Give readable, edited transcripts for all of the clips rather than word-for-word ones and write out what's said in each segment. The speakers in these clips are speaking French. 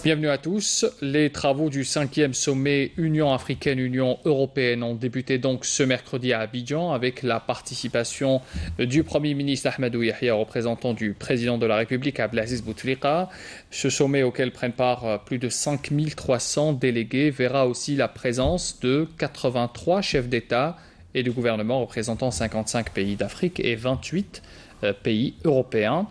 Bienvenue à tous. Les travaux du 5e sommet Union africaine-Union européenne ont débuté donc ce mercredi à Abidjan avec la participation du Premier ministre Ahmadou Yahya, représentant du président de la République Abdelaziz Bouteflika. Ce sommet auquel prennent part plus de 5300 délégués verra aussi la présence de 83 chefs d'État et de gouvernement représentant 55 pays d'Afrique et 28 pays européens,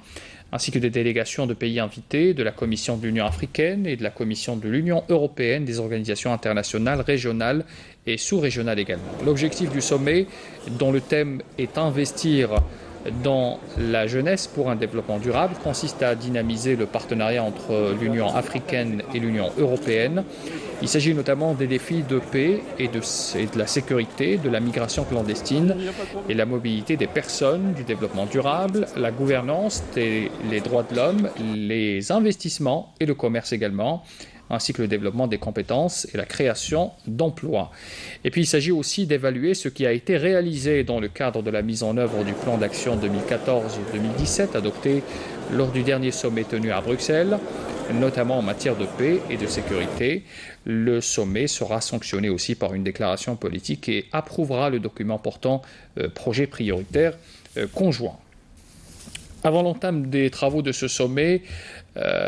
ainsi que des délégations de pays invités, de la Commission de l'Union africaine et de la Commission de l'Union européenne, des organisations internationales, régionales et sous-régionales également. L'objectif du sommet, dont le thème est investir dans la jeunesse pour un développement durable, consiste à dynamiser le partenariat entre l'Union africaine et l'Union européenne. Il s'agit notamment des défis de paix et de la sécurité, de la migration clandestine et la mobilité des personnes, du développement durable, la gouvernance et les droits de l'homme, les investissements et le commerce également, ainsi que le développement des compétences et la création d'emplois. Et puis il s'agit aussi d'évaluer ce qui a été réalisé dans le cadre de la mise en œuvre du plan d'action 2014-2017 adopté lors du dernier sommet tenu à Bruxelles, notamment en matière de paix et de sécurité. Le sommet sera sanctionné aussi par une déclaration politique et approuvera le document portant projet prioritaire conjoint. Avant l'entame des travaux de ce sommet,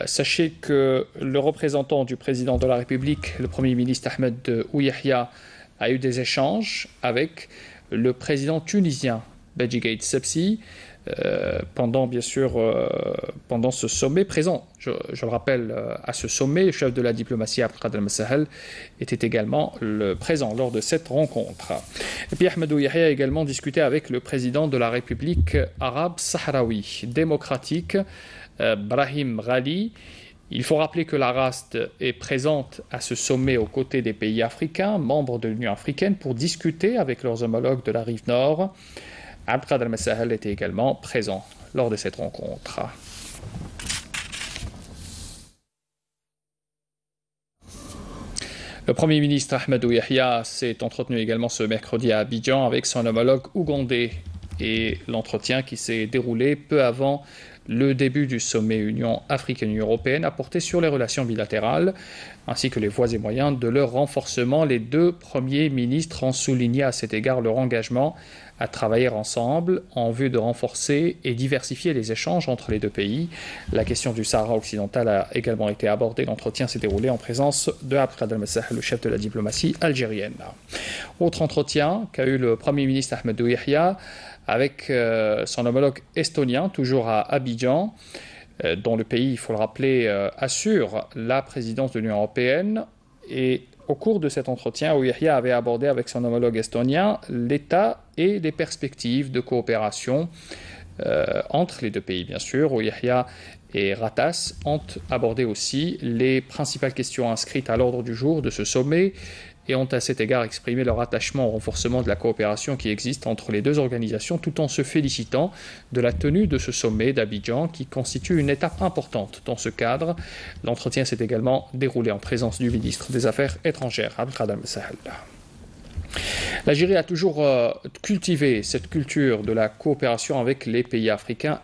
sachez que le représentant du président de la République, le Premier ministre Ahmed Ouyahia, a eu des échanges avec le président tunisien Beji Caid Sebsi pendant ce sommet présent. Je le rappelle, à ce sommet, le chef de la diplomatie Abdelkader Al-Messahel était également présent lors de cette rencontre. Et puis Ahmed Ouyahia a également discuté avec le président de la République arabe sahraoui démocratique, Brahim Ghali. Il faut rappeler que la RASD est présente à ce sommet aux côtés des pays africains, membres de l'Union africaine, pour discuter avec leurs homologues de la rive nord. Abdelkader Al-Messahel était également présent lors de cette rencontre. Le Premier ministre Ahmadou Yahya s'est entretenu également ce mercredi à Abidjan avec son homologue ougandais, et l'entretien qui s'est déroulé peu avant le début du sommet Union africaine-Union européenne a porté sur les relations bilatérales ainsi que les voies et moyens de leur renforcement. Les deux premiers ministres ont souligné à cet égard leur engagement à travailler ensemble en vue de renforcer et diversifier les échanges entre les deux pays. La question du Sahara occidental a également été abordée. L'entretien s'est déroulé en présence de Abdelkader Al-Messahel, le chef de la diplomatie algérienne. Autre entretien qu'a eu le Premier ministre Ahmadou Yahya avec son homologue estonien, toujours à Abidjan, dont le pays, il faut le rappeler, assure la présidence de l'Union européenne. Et au cours de cet entretien, Ouyahia avait abordé avec son homologue estonien l'état et les perspectives de coopération entre les deux pays, bien sûr. Ouyahia et Ratas ont abordé aussi les principales questions inscrites à l'ordre du jour de ce sommet et ont à cet égard exprimé leur attachement au renforcement de la coopération qui existe entre les deux organisations, tout en se félicitant de la tenue de ce sommet d'Abidjan qui constitue une étape importante dans ce cadre. L'entretien s'est également déroulé en présence du ministre des Affaires étrangères, Abdelkader Al-Messahel. L'Algérie a toujours cultivé cette culture de la coopération avec les pays africains